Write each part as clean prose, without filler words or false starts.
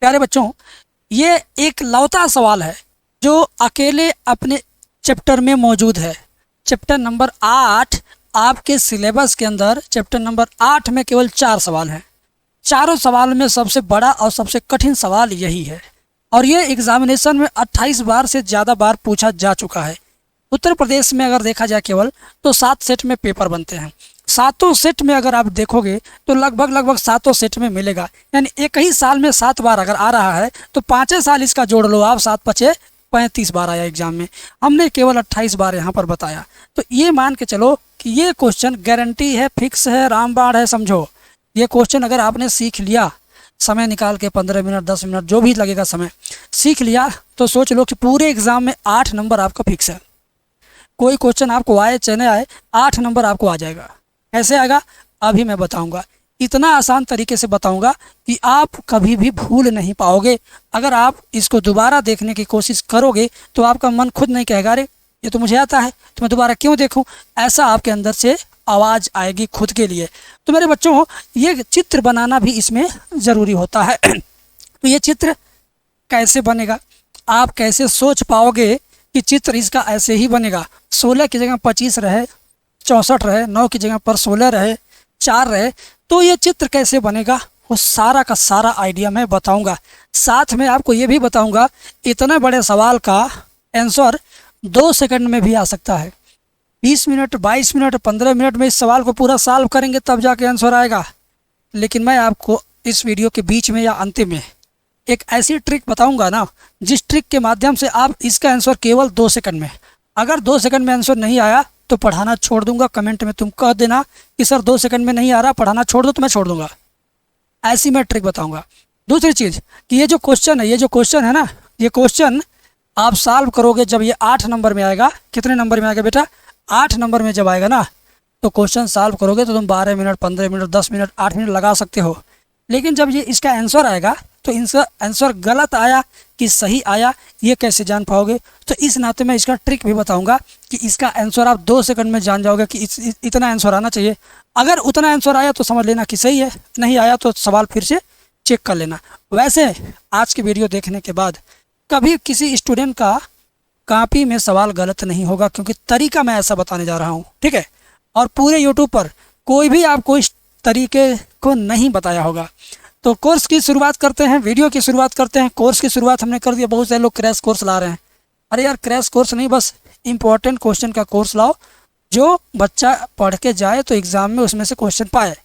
प्यारे बच्चों, ये एक लौता सवाल है जो अकेले अपने चैप्टर में मौजूद है। चैप्टर नंबर 8 आपके सिलेबस के अंदर चैप्टर नंबर 8 में केवल 4 सवाल हैं। चारों सवाल में सबसे बड़ा और सबसे कठिन सवाल यही है और ये एग्जामिनेशन में 28 बार से ज़्यादा बार पूछा जा चुका है। उत्तर प्रदेश में अगर देखा जाए केवल तो 7 सेट में पेपर बनते हैं। सातों सेट में अगर आप देखोगे तो लगभग सातों सेट में मिलेगा, यानी एक ही साल में 7 बार अगर आ रहा है तो 5 साल इसका जोड़ लो आप, 7 पचे 35 बार आया एग्जाम में। हमने केवल 28 बार यहाँ पर बताया, तो ये मान के चलो कि ये क्वेश्चन गारंटी है, फिक्स है, रामबाण है। समझो ये क्वेश्चन अगर आपने सीख लिया, समय निकाल के 15 मिनट 10 मिनट जो भी लगेगा समय सीख लिया, तो सोच लो कि पूरे एग्ज़ाम में 8 नंबर आपका फिक्स है। कोई क्वेश्चन आपको आए चाहे न आए, 8 नंबर आपको आ जाएगा। कैसे आएगा अभी मैं बताऊंगा। इतना आसान तरीके से बताऊंगा कि आप कभी भी भूल नहीं पाओगे। अगर आप इसको दोबारा देखने की कोशिश करोगे तो आपका मन खुद नहीं कहेगा अरे ये तो मुझे आता है, तो मैं दोबारा क्यों देखूं। ऐसा आपके अंदर से आवाज़ आएगी खुद के लिए। तो मेरे बच्चों, ये चित्र बनाना भी इसमें ज़रूरी होता है। तो ये चित्र कैसे बनेगा, आप कैसे सोच पाओगे कि चित्र इसका ऐसे ही बनेगा। 16 की जगह 25 रहे, 64 रहे, 9 की जगह पर 16 रहे, 4 रहे, तो ये चित्र कैसे बनेगा वो सारा का सारा आइडिया मैं बताऊंगा। साथ में आपको ये भी बताऊंगा इतने बड़े सवाल का आंसर 2 सेकंड में भी आ सकता है। 20 मिनट 22 मिनट 15 मिनट में इस सवाल को पूरा सॉल्व करेंगे तब जाके आंसर आएगा। लेकिन मैं आपको इस वीडियो के बीच में या अंतिम में एक ऐसी ट्रिक बताऊंगा ना, जिस ट्रिक के माध्यम से आप इसका आंसर केवल 2 सेकंड में, अगर 2 सेकंड में आंसर नहीं आया तो पढ़ाना छोड़ दूंगा। कमेंट में तुम कह देना कि सर 2 सेकंड में नहीं आ रहा, पढ़ाना छोड़ दो, तो मैं छोड़ दूंगा। ऐसी मैं ट्रिक बताऊंगा। दूसरी चीज़ कि ये जो क्वेश्चन है ना, ये क्वेश्चन आप सॉल्व करोगे जब ये 8 नंबर में आएगा। कितने नंबर में आएगा बेटा? 8 नंबर में जब आएगा ना, तो क्वेश्चन सॉल्व करोगे तो तुम 12 मिनट 15 मिनट 10 मिनट 8 मिनट लगा सकते हो। लेकिन जब ये इसका आंसर आएगा तो इसका आंसर गलत आया कि सही आया ये कैसे जान पाओगे। तो इस नाते मैं इसका ट्रिक भी बताऊंगा कि इसका आंसर आप 2 सेकंड में जान जाओगे कि इतना आंसर आना चाहिए। अगर उतना आंसर आया तो समझ लेना कि सही है, नहीं आया तो सवाल फिर से चेक कर लेना। वैसे आज की वीडियो देखने के बाद कभी किसी स्टूडेंट का कॉपी में सवाल गलत नहीं होगा, क्योंकि तरीका मैं ऐसा बताने जा रहा हूँ, ठीक है। और पूरे यूट्यूब पर कोई भी आपको इस तरीके को नहीं बताया होगा। तो कोर्स की शुरुआत करते हैं, वीडियो की शुरुआत करते हैं। कोर्स की शुरुआत हमने कर दिया। बहुत सारे लोग क्रैश कोर्स ला रहे हैं। अरे यार, क्रैश कोर्स नहीं, बस इम्पोर्टेंट क्वेश्चन का कोर्स लाओ जो बच्चा पढ़ के जाए तो एग्ज़ाम में उसमें से क्वेश्चन पाए।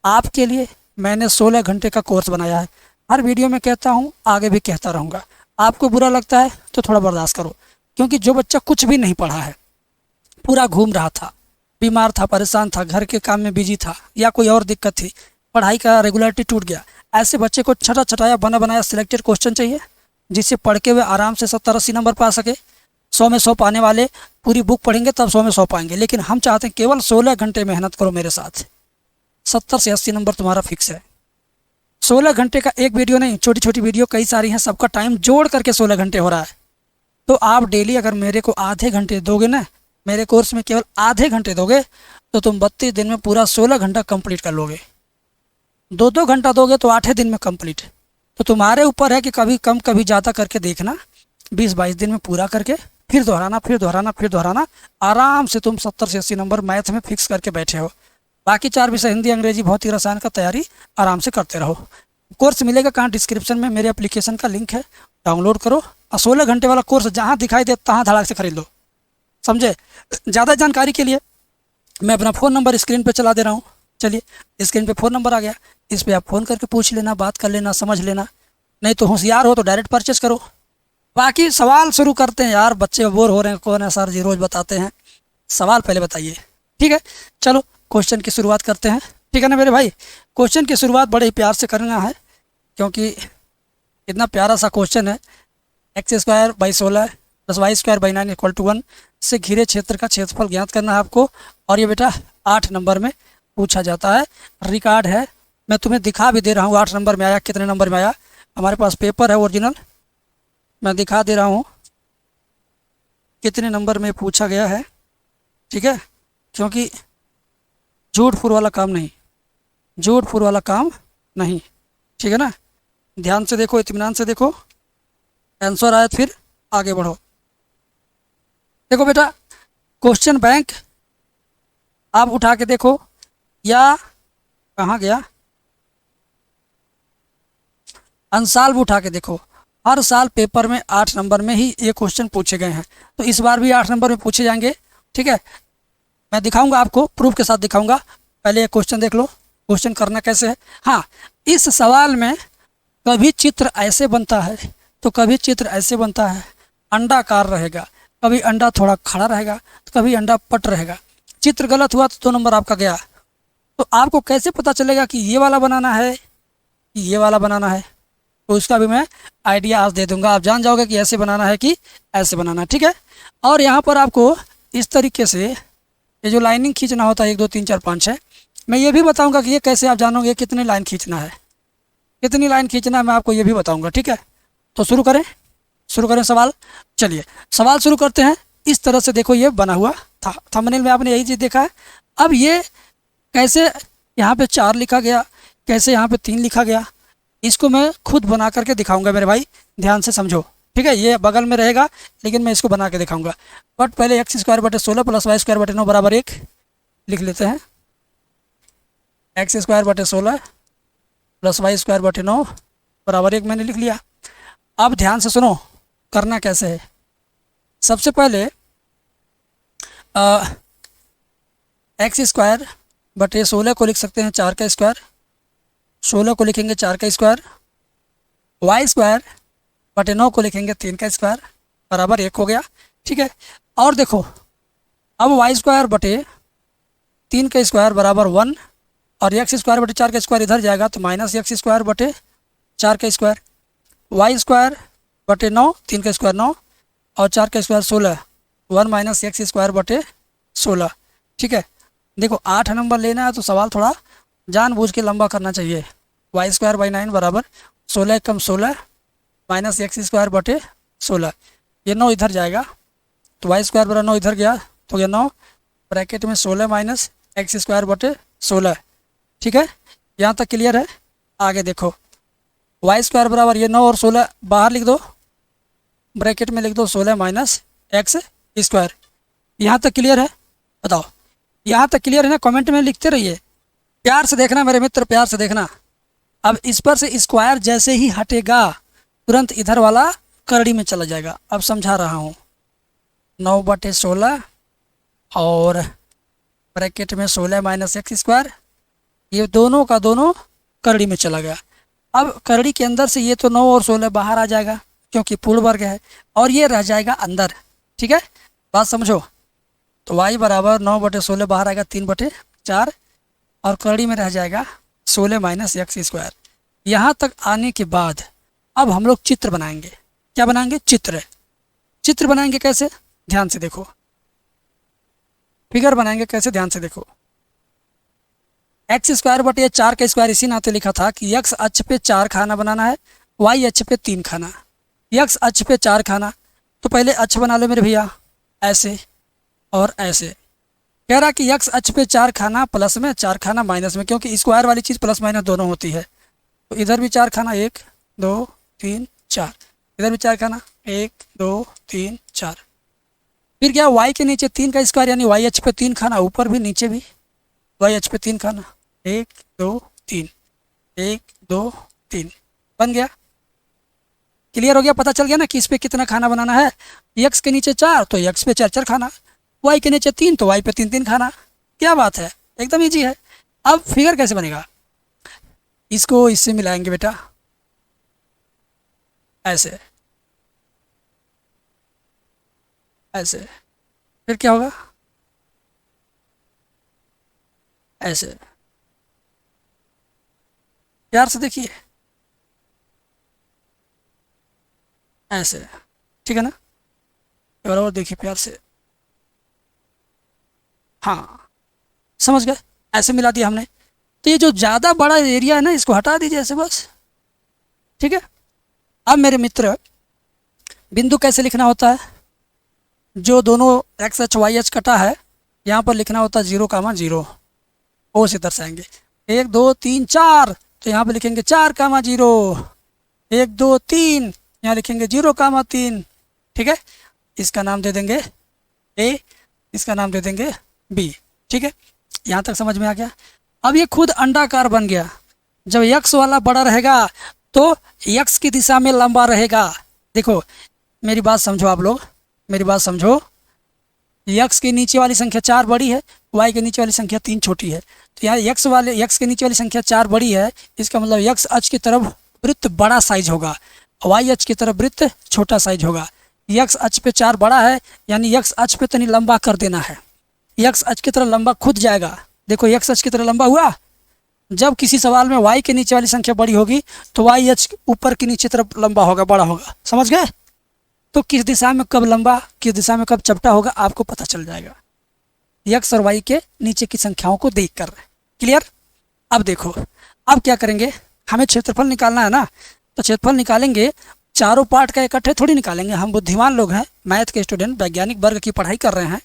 आपके लिए मैंने 16 घंटे का कोर्स बनाया है। हर वीडियो में कहता हूँ, आगे भी कहता रहूँगा। आपको बुरा लगता है तो थोड़ा बर्दाश्त करो, क्योंकि जो बच्चा कुछ भी नहीं पढ़ा है, पूरा घूम रहा था, बीमार था, परेशान था, घर के काम में बिजी था, या कोई और दिक्कत थी, पढ़ाई का रेगुलरिटी टूट गया, ऐसे बच्चे को छटा छटाया बना बनाया सिलेक्टेड क्वेश्चन चाहिए जिससे पढ़ के वे आराम से 70-80 नंबर पा सके। 100 में 100 पाने वाले पूरी बुक पढ़ेंगे तब 100 में 100 पाएंगे। लेकिन हम चाहते हैं केवल 16 घंटे मेहनत करो मेरे साथ, 70 से 80 नंबर तुम्हारा फिक्स है। 16 घंटे का एक वीडियो नहीं, छोटी छोटी वीडियो कई सारी हैं, सबका टाइम जोड़ करके 16 घंटे हो रहा है। तो आप डेली अगर मेरे को आधे घंटे दोगे ना, मेरे कोर्स में केवल आधे घंटे दोगे, तो तुम 32 दिन में पूरा 16 घंटा कंप्लीट कर लोगे। 2-2 घंटा दोगे तो 8 दिन में कंप्लीट। तो तुम्हारे ऊपर है कि कभी कम कभी ज़्यादा करके देखना, 20-22 दिन में पूरा करके फिर दोहराना फिर दोहराना फिर दोहराना। आराम से तुम 70 से 80 नंबर मैथ में फिक्स करके बैठे हो। बाकी 4 विषय हिंदी अंग्रेजी भौतिक रसायन का तैयारी आराम से करते रहो। कोर्स मिलेगा कहाँ? डिस्क्रिप्शन में मेरे एप्लीकेशन का लिंक है, डाउनलोड करो और 16 घंटे वाला कोर्स जहाँ दिखाई दे तहाँ धड़ाक से खरीद लो। समझे? ज़्यादा जानकारी के लिए मैं अपना फ़ोन नंबर स्क्रीन पे चला दे रहा हूँ। चलिए, स्क्रीन पे फ़ोन नंबर आ गया, इस पर आप फ़ोन करके पूछ लेना, बात कर लेना, समझ लेना। नहीं तो होशियार हो तो डायरेक्ट परचेस करो। बाकी सवाल शुरू करते हैं। यार बच्चे बोर हो रहे हैं, कौन है सर जी रोज़ बताते हैं, सवाल पहले बताइए, ठीक है। चलो क्वेश्चन की शुरुआत करते हैं, ठीक है ना मेरे भाई। क्वेश्चन की शुरुआत बड़े ही प्यार से करना है, क्योंकि इतना प्यारा सा क्वेश्चन है। x²/16 + y²/9 = 1 से घिरे क्षेत्र का क्षेत्रफल ज्ञात करना है आपको। और ये बेटा 8 नंबर में पूछा जाता है, रिकॉर्ड है। मैं तुम्हें दिखा भी दे रहा हूँ 8 नंबर में आया, कितने नंबर में आया। हमारे पास पेपर है ओरिजिनल, मैं दिखा दे रहा हूँ कितने नंबर में पूछा गया है, ठीक है। क्योंकि झूठ फूट वाला काम नहीं, झूठ फूट वाला काम नहीं, ठीक है ना। ध्यान से देखो, इत्मीनान से देखो, आंसर आए फिर आगे बढ़ो। देखो बेटा, क्वेश्चन बैंक आप उठा के देखो, या कहाँ गया, अनसाल्व उठा के देखो। हर साल पेपर में 8 नंबर में ही ये क्वेश्चन पूछे गए हैं, तो इस बार भी 8 नंबर में पूछे जाएंगे। ठीक है, मैं दिखाऊंगा आपको, प्रूफ के साथ दिखाऊंगा। पहले ये क्वेश्चन देख लो, क्वेश्चन करना कैसे है। हाँ, इस सवाल में कभी चित्र ऐसे बनता है तो कभी चित्र ऐसे बनता है, अंडाकार रहेगा, कभी अंडा थोड़ा खड़ा रहेगा, तो कभी अंडा पट रहेगा। चित्र गलत हुआ तो 2 नंबर आपका गया। तो आपको कैसे पता चलेगा कि ये वाला बनाना है कि ये वाला बनाना है, तो इसका भी मैं आइडिया आज दे दूंगा। आप जान जाओगे कि ऐसे बनाना है कि ऐसे बनाना है। ठीक है, और यहाँ पर आपको इस तरीके से ये जो लाइनिंग खींचना होता है 1 2 3 4 5 6, मैं ये भी बताऊंगा कि ये कैसे आप जानोगे कितनी लाइन खींचना है, कितनी लाइन खींचना है, मैं आपको ये भी बताऊंगा। ठीक है, तो शुरू करें सवाल। चलिए सवाल शुरू करते हैं। इस तरह से देखो ये बना हुआ था, थंबनेल में आपने यही चीज़ देखा है। अब ये कैसे यहाँ पे 4 लिखा गया, कैसे यहाँ पे 3 लिखा गया, इसको मैं खुद बना करके दिखाऊंगा मेरे भाई, ध्यान से समझो। ठीक है, ये बगल में रहेगा लेकिन मैं इसको बना के दिखाऊंगा। बट पहले x² + 16 + y² = 1 लिख लेते हैं। x² + 16 + y² = 9 = 1 मैंने लिख लिया। अब ध्यान से सुनो, करना कैसे है। सबसे पहले x² / 16 को लिख सकते हैं 4 का स्क्वायर, 16 को लिखेंगे 4 का स्क्वायर, y² / 9 को लिखेंगे 3 का स्क्वायर = 1 हो गया। ठीक है, और देखो अब y² / 3 का स्क्वायर = 1 और x² / 4 का स्क्वायर इधर जाएगा तो -x² / 4 का स्क्वायर, y² / 9 3 का स्क्वायर 9 और 4 का स्क्वायर 16, 1 - x² / 16। ठीक है, देखो 8 नंबर लेना है तो सवाल थोड़ा जानबूझ के लंबा करना चाहिए। y² / 9 = 16 कम 16 -x² / 16, ये 9 इधर जाएगा तो y² = 9 इधर गया तो ये 9 ब्रैकेट में 16 - x² / 16। ठीक है, यहाँ तक क्लियर है। आगे देखो y² बराबर ये 9 और 16 बाहर लिख दो, ब्रैकेट में लिख दो 16 - x²। यहाँ तक क्लियर है, बताओ यहाँ तक क्लियर है ना? कमेंट में लिखते रहिए, प्यार से देखना मेरे मित्र, प्यार से देखना। अब इस पर से स्क्वायर जैसे ही हटेगा तुरंत इधर वाला करड़ी में चला जाएगा। अब समझा रहा हूँ, 9/16 और ब्रैकेट में 16 - x², ये दोनों का दोनों करड़ी में चला गया। अब करड़ी के अंदर से ये तो 9 और 16 बाहर आ जाएगा क्योंकि पूर्ण वर्ग है और ये रह जाएगा अंदर। ठीक है, बात समझो। तो y = 9/16 बाहर आएगा 3/4 और करड़ी में रह जाएगा 16 - x²। यहाँ तक आने के बाद अब हम लोग चित्र बनाएंगे। क्या बनाएंगे? चित्र बनाएंगे कैसे? ध्यान से देखो, फिगर बनाएंगे कैसे, ध्यान से देखो। x² / 4 का स्क्वायर इसी नाते लिखा था कि x अक्ष पे 4 खाना बनाना है, y अक्ष पे 3 खाना। x अक्ष पे 4 खाना, तो पहले अक्ष बना लो मेरे भैया, ऐसे और ऐसे। कह रहा कि x अक्ष पे 4 खाना प्लस में, 4 खाना माइनस में, क्योंकि स्क्वायर वाली चीज़ प्लस माइनस दोनों होती है। तो इधर भी 4 खाना, 1 2 3 4, इधर भी 4 खाना, 1 2 3 4। फिर क्या, y के नीचे 3 का स्क्वायर यानी y अक्ष पे 3 खाना, ऊपर भी नीचे भी y अक्ष पे 3 खाना, 1 2 3 1 2 3 बन गया। क्लियर हो गया? पता चल गया ना कि इस पे कितना खाना बनाना है। x के नीचे 4 तो x पे 4 खाना, y के नीचे 3 तो y पे 3 खाना। क्या बात है, एकदम इजी है। अब फिगर कैसे बनेगा? इसको इससे मिलाएंगे बेटा, ऐसे ऐसे। फिर क्या होगा? ऐसे। प्यार से देखिए, ऐसे। ठीक है ना? और देखिए प्यार से, हाँ समझ गए, ऐसे मिला दिया हमने। तो ये जो ज़्यादा बड़ा एरिया है ना, इसको हटा दीजिए ऐसे बस। ठीक है, अब मेरे मित्र बिंदु कैसे लिखना होता है? जो दोनों x अक्ष y अक्ष कटा है, यहाँ पर लिखना होता है 0, ओ से दर्शाएंगे। 1 2 3 4, तो यहाँ पर लिखेंगे 4, 0। 1 2 3, यहाँ लिखेंगे 0,3, ठीक है। इसका नाम दे देंगे ए, इसका नाम दे देंगे बी, ठीक है। यहाँ तक समझ में आ गया। अब ये खुद अंडाकार बन गया। जब यक्स वाला बड़ा रहेगा तो यक्स की दिशा में लंबा रहेगा। देखो मेरी बात समझो आप लोग, मेरी बात समझो। यक्स के नीचे वाली संख्या 4 बड़ी है, वाई के नीचे वाली संख्या 3 छोटी है। तो यहाँ यक्स के नीचे वाली संख्या 4 बड़ी है, इसका मतलब यक्स अक्ष की तरफ वृत्त बड़ा साइज होगा, वाई अक्ष की तरफ वृत्त छोटा साइज होगा। यक्स अक्ष पे 4 बड़ा है, यानी यक्स अक्ष पे तनी लंबा कर देना है। यक्स अक्ष की तरफ लंबा खुद जाएगा। देखो यक्स अक्ष की तरफ लंबा हुआ। जब किसी सवाल में वाई के नीचे वाली संख्या बड़ी होगी तो वाई अक्ष ऊपर की नीचे तरफ लंबा होगा, बड़ा होगा। समझ गए? तो किस दिशा में कब लंबा, किस दिशा में कब चपटा होगा आपको पता चल जाएगा यक्स और वाई के नीचे की संख्याओं को देख कर। क्लियर? अब देखो, अब क्या करेंगे, हमें क्षेत्रफल निकालना है ना, तो क्षेत्रफल निकालेंगे। चारों पार्ट का इकट्ठे थोड़ी निकालेंगे, हम बुद्धिमान लोग हैं, मैथ के स्टूडेंट, वैज्ञानिक वर्ग की पढ़ाई कर रहे हैं।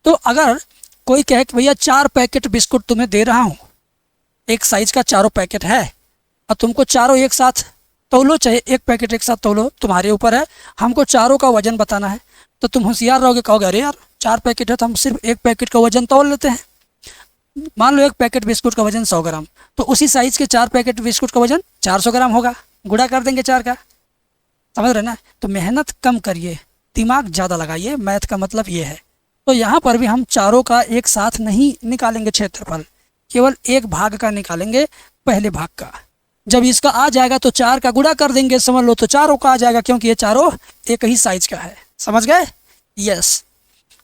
तो अगर कोई कहे कि भैया 4 पैकेट बिस्कुट तुम्हें दे रहा हूँ, एक साइज का 4 पैकेट है, और तुमको चारों एक साथ तौलो, चाहे एक पैकेट एक साथ तौलो, तुम्हारे ऊपर है। हमको चारों का वजन बताना है, तो तुम होशियार रहोगे, कहोगे अरे यार 4 पैकेट है तो हम सिर्फ एक पैकेट का वजन तौल लेते हैं। मान लो एक पैकेट बिस्कुट का वजन 100 ग्राम, तो उसी साइज के 4 पैकेट बिस्कुट का वजन 400 ग्राम होगा। गुणा कर देंगे 4 का। समझ रहे ना? तो मेहनत कम करिए, दिमाग ज़्यादा लगाइए, मैथ का मतलब ये है। तो यहाँ पर भी हम चारों का एक साथ नहीं निकालेंगे क्षेत्रफल, केवल एक भाग का निकालेंगे, पहले भाग का। जब इसका आ जाएगा तो 4 का गुणा कर देंगे, समझ लो, तो चारों का आ जाएगा, क्योंकि ये चारों एक ही साइज का है। समझ गए? यस।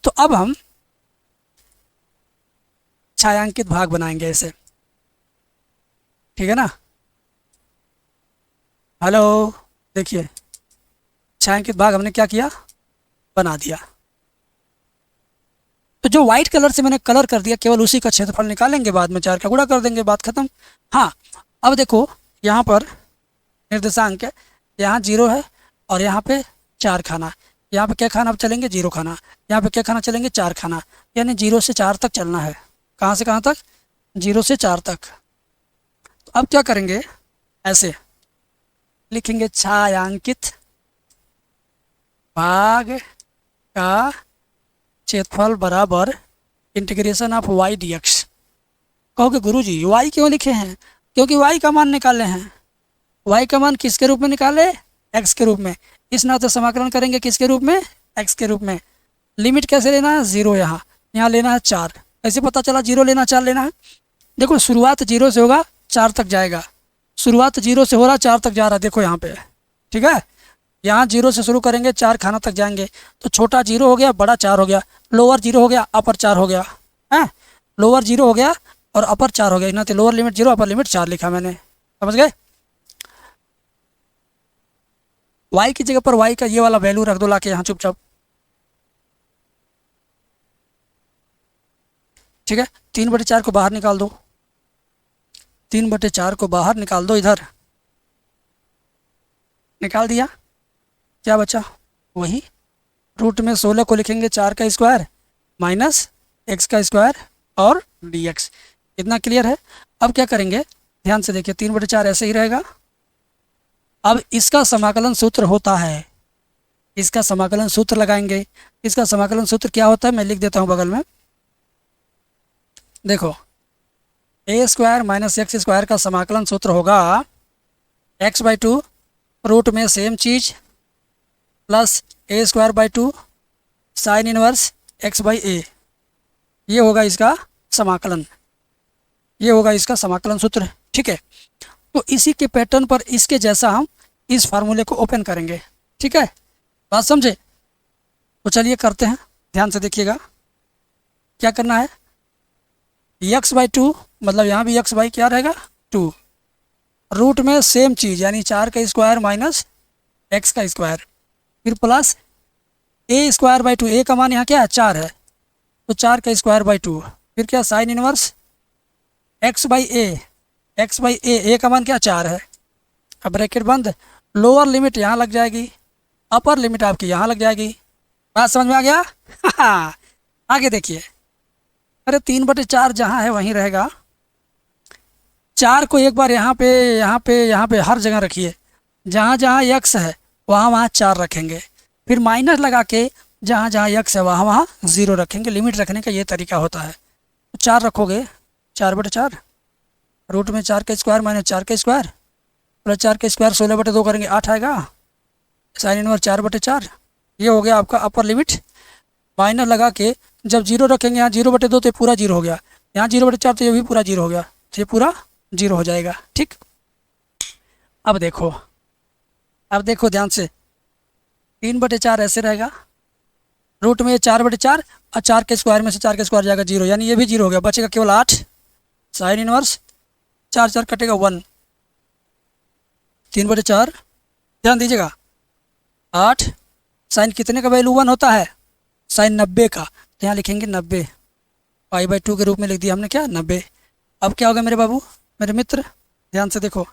तो अब हम छायांकित भाग बनाएंगे ऐसे, ठीक है ना? हेलो, देखिए छायांकित भाग हमने क्या किया, बना दिया। तो जो व्हाइट कलर से मैंने कलर कर दिया, केवल उसी का क्षेत्रफल निकालेंगे, बाद में 4 का गुणा कर देंगे, बात खत्म। हाँ, अब देखो यहाँ पर निर्देशांक है, यहाँ 0 है और यहाँ पे 4 खाना। यहाँ पे क्या खाना अब चलेंगे, 0 खाना। यहाँ पे क्या खाना चलेंगे, 4 खाना। यानी 0 से 4 तक चलना है। कहाँ से कहाँ तक? 0 से 4 तक। तो अब क्या करेंगे, ऐसे लिखेंगे, छायांकित भाग का क्षेत्रफल बराबर integration of Y D X. कहोगे गुरुजी वाई क्यों लिखे हैं? क्योंकि वाई का मान निकाले हैं। वाई का मान किसके रूप में निकाले? एक्स के रूप में। इस नाते समाकलन करेंगे किसके रूप में? एक्स के रूप में। लिमिट कैसे लेना है? 0 यहाँ लेना है 4। ऐसे पता चला 0 लेना 4 लेना है। देखो शुरुआत 0 से होगा, 4 तक जाएगा। शुरुआत 0 से हो रहा, 4 तक जा रहा है, देखो यहाँ पे, ठीक है। यहाँ 0 से शुरू करेंगे, 4 खाना तक जाएंगे, तो छोटा 0 हो गया, बड़ा 4 हो गया, लोअर 0 हो गया, अपर 4 हो गया है। लोअर 0 हो गया और अपर 4 हो गया, ना तो लोअर लिमिट 0 अपर लिमिट 4 लिखा मैंने। समझ गए? वाई की जगह पर वाई का ये वाला वैल्यू रख दो लाके यहाँ चुपचाप, ठीक है। 3/4 को बाहर निकाल दो, 3/4 को बाहर निकाल दो, इधर निकाल दिया, क्या बचा? वही रूट में 16 को लिखेंगे 4 का स्क्वायर माइनस x का स्क्वायर और dx। इतना क्लियर है? अब क्या करेंगे, ध्यान से देखिए, 3/4 ऐसे ही रहेगा। अब इसका समाकलन सूत्र होता है, इसका समाकलन सूत्र लगाएंगे। इसका समाकलन सूत्र क्या होता है मैं लिख देता हूँ बगल में। देखो a² माइनस एक्स स्क्वायर का समाकलन सूत्र होगा x/2 रूट में सेम चीज plus a²/2 sine inverse x/a। ये होगा इसका समाकलन, ये होगा इसका समाकलन सूत्र, ठीक है। तो इसी के पैटर्न पर इसके जैसा हम इस फार्मूले को ओपन करेंगे, ठीक है। बात समझे? तो चलिए करते हैं, ध्यान से देखिएगा। क्या करना है, x/2 मतलब यहाँ भी x/ क्या रहेगा 2, रूट में सेम चीज़ यानी 4 का स्क्वायर माइनस x का स्क्वायर, फिर प्लस a²/2। a का मान यहाँ क्या है 4 है, तो 4 का स्क्वायर/2, फिर क्या साइन इनवर्स x/a, a का मान क्या 4 है। अब ब्रैकेट बंद, लोअर लिमिट यहाँ लग जाएगी, अपर लिमिट आपकी यहाँ लग जाएगी। बात समझ में आ गया? आगे देखिए, अरे 3/4 जहाँ है वहीं रहेगा। 4 को एक बार यहाँ पे हर जगह रखिए, जहाँ जहाँ यक्स है वहाँ वहाँ 4 रखेंगे, फिर माइनस लगा के जहाँ जहाँ यक्स है वहाँ वहाँ 0 रखेंगे। लिमिट रखने का ये तरीका होता है। तो 4 रखोगे, 4/4 रूट में 4 का स्क्वायर माइनस 4 का स्क्वायर प्लस 4 का स्क्वायर 16/2 करेंगे 8 आएगा। साइन इनवर्स 4/4, ये हो गया आपका अपर लिमिट। माइनस लगा के जब 0 रखेंगे यहाँ 0/2 तो ये पूरा 0 हो गया, यहाँ 0/4 तो ये भी पूरा 0 हो गया, तो ये पूरा 0 हो जाएगा। ठीक, अब देखो, अब देखो ध्यान से, 3/4 ऐसे रहेगा, रूट में 4/4 और 4 के स्क्वायर में से 4 के स्क्वायर जाएगा 0, यानी ये भी 0 हो गया, बचेगा केवल 8। साइन इनवर्स 4 4 कटेगा 1, 3/4 ध्यान दीजिएगा 8। साइन कितने का वैल्यू 1 होता है? साइन 90 का, तो यहाँ लिखेंगे 90, π/2 के रूप में लिख दिया हमने क्या, 90। अब क्या होगा मेरे बाबू, मेरे मित्र, ध्यान से देखो,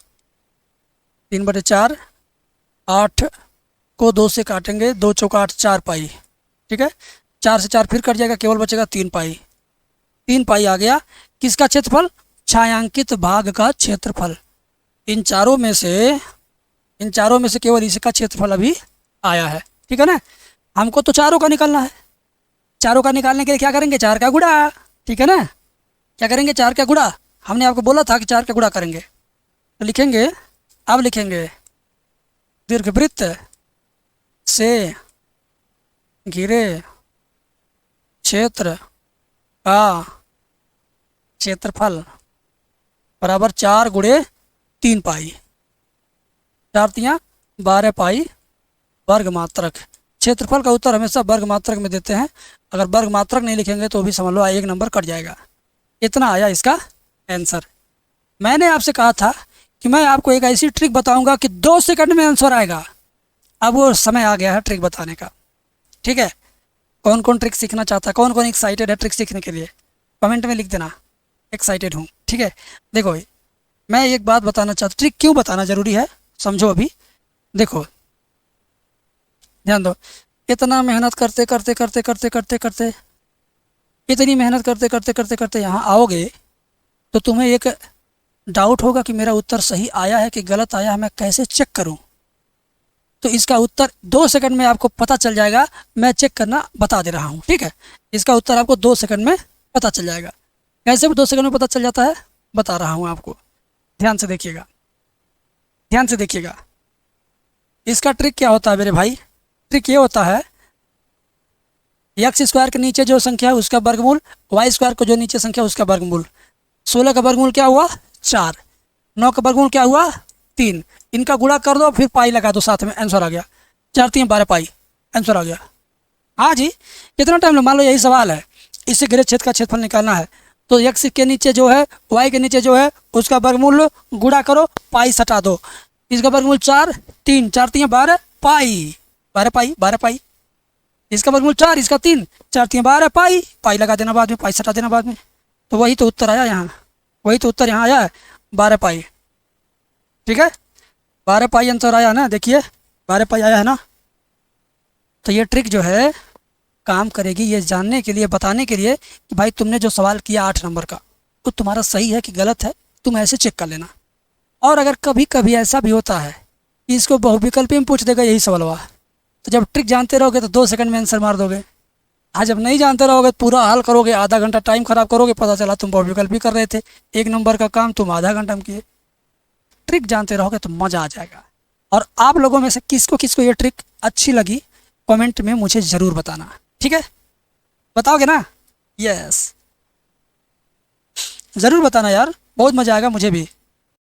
3/4, 8 को 2 से काटेंगे, 2 चौका 8, 4 पाई, ठीक है, 4 से 4 फिर कट जाएगा, केवल बचेगा 3 पाई। 3 पाई आ गया, किसका क्षेत्रफल? छायांकित भाग का क्षेत्रफल। इन चारों में से केवल इसका क्षेत्रफल अभी आया है, ठीक है ना। हमको तो चारों का निकालना है, चारों का निकालने के लिए क्या करेंगे, 4 का गुणा, ठीक है ना। क्या करेंगे, 4 का गुणा, हमने आपको बोला था कि 4 का गुणा करेंगे। तो लिखेंगे, अब लिखेंगे दीर्घवृत्त से घिरे क्षेत्र का क्षेत्रफल बराबर 4 गुणे 3 पाई, 4 तियाँ 12 पाई वर्ग मात्रक। क्षेत्रफल का उत्तर हमेशा वर्ग मात्रक में देते हैं, अगर वर्ग मात्रक नहीं लिखेंगे तो भी समझ लो 1 नंबर कट जाएगा। इतना आया इसका आंसर। मैंने आपसे कहा था कि मैं आपको एक ऐसी ट्रिक बताऊंगा कि 2 सेकंड में आंसर आएगा। अब वो समय आ गया है ट्रिक बताने का, ठीक है। कौन कौन ट्रिक सीखना चाहता है, कौन कौन एक्साइटेड है ट्रिक सीखने के लिए, कमेंट में लिख देना, एक्साइटेड हूँ, ठीक है। देखो मैं एक बात बताना चाहता हूँ, ट्रिक क्यों बताना ज़रूरी है समझो। अभी देखो ध्यान दो, इतना मेहनत करते करते करते करते करते करते इतनी मेहनत करते करते करते करते यहाँ आओगे तो तुम्हें एक डाउट होगा कि मेरा उत्तर सही आया है कि गलत आया है, मैं कैसे चेक करूँ। तो इसका उत्तर 2 सेकंड में आपको पता चल जाएगा, मैं चेक करना बता दे रहा हूँ, ठीक है। इसका उत्तर आपको 2 सेकंड में पता चल जाएगा। कैसे 2 सेकंड में पता चल जाता है बता रहा हूँ आपको, ध्यान से देखिएगा, ध्यान से देखिएगा। इसका ट्रिक क्या होता है मेरे भाई, ट्रिक ये होता है, एक्स स्क्वायर के नीचे जो संख्या है उसका वर्गमूल, वाई स्क्वायर को जो नीचे संख्या है उसका वर्गमूल। 16 का वर्गमूल क्या हुआ 4, 9 का वर्गमूल क्या हुआ 3, इनका गुणा कर दो फिर पाई लगा दो साथ में, आंसर आ गया। 4 3 12 पाई, आंसर आ गया। हाँ जी, कितना टाइम लगा, मान लो यही सवाल है, इससे घिरे क्षेत्र का क्षेत्रफल निकालना है, तो एक्स के नीचे जो है वाई के नीचे जो है उसका वर्गमूल गुणा करो, पाई सटा दो, इसका वर्गमूल 4 3 4 3 12 पाई, 12 पाई 12 पाई, इसका वर्गमूल 4 इसका 3 4 3 12 पाई, पाई लगा देना बाद में, पाई सटा देना बाद में। तो वही तो उत्तर आया यहाँ, वही तो उत्तर यहाँ आया है 12 पाई, ठीक है। 12 पाई आंसर आया ना, देखिए 12 पाई आया है ना। तो ये ट्रिक जो है काम करेगी ये जानने के लिए, बताने के लिए कि भाई तुमने जो सवाल किया 8 नंबर का तो तुम्हारा सही है कि गलत है, तुम ऐसे चेक कर लेना। और अगर कभी कभी ऐसा भी होता है कि इसको बहुविकल्पी में पूछ देगा यही सवाल हुआ, तो जब ट्रिक जानते रहोगे तो 2 सेकंड में आंसर मार दोगे। आज जब नहीं जानते रहोगे पूरा हल करोगे, आधा घंटा टाइम खराब करोगे, पता चला तुम बहुविकल्पी कर रहे थे, 1 नंबर का काम तुम आधा घंटा में किए। ट्रिक जानते रहोगे तो मज़ा आ जाएगा। और आप लोगों में से किसको किसको ये ट्रिक अच्छी लगी कमेंट में मुझे ज़रूर बताना, ठीक है। बताओगे ना, यस ज़रूर बताना यार, बहुत मज़ा आएगा मुझे भी।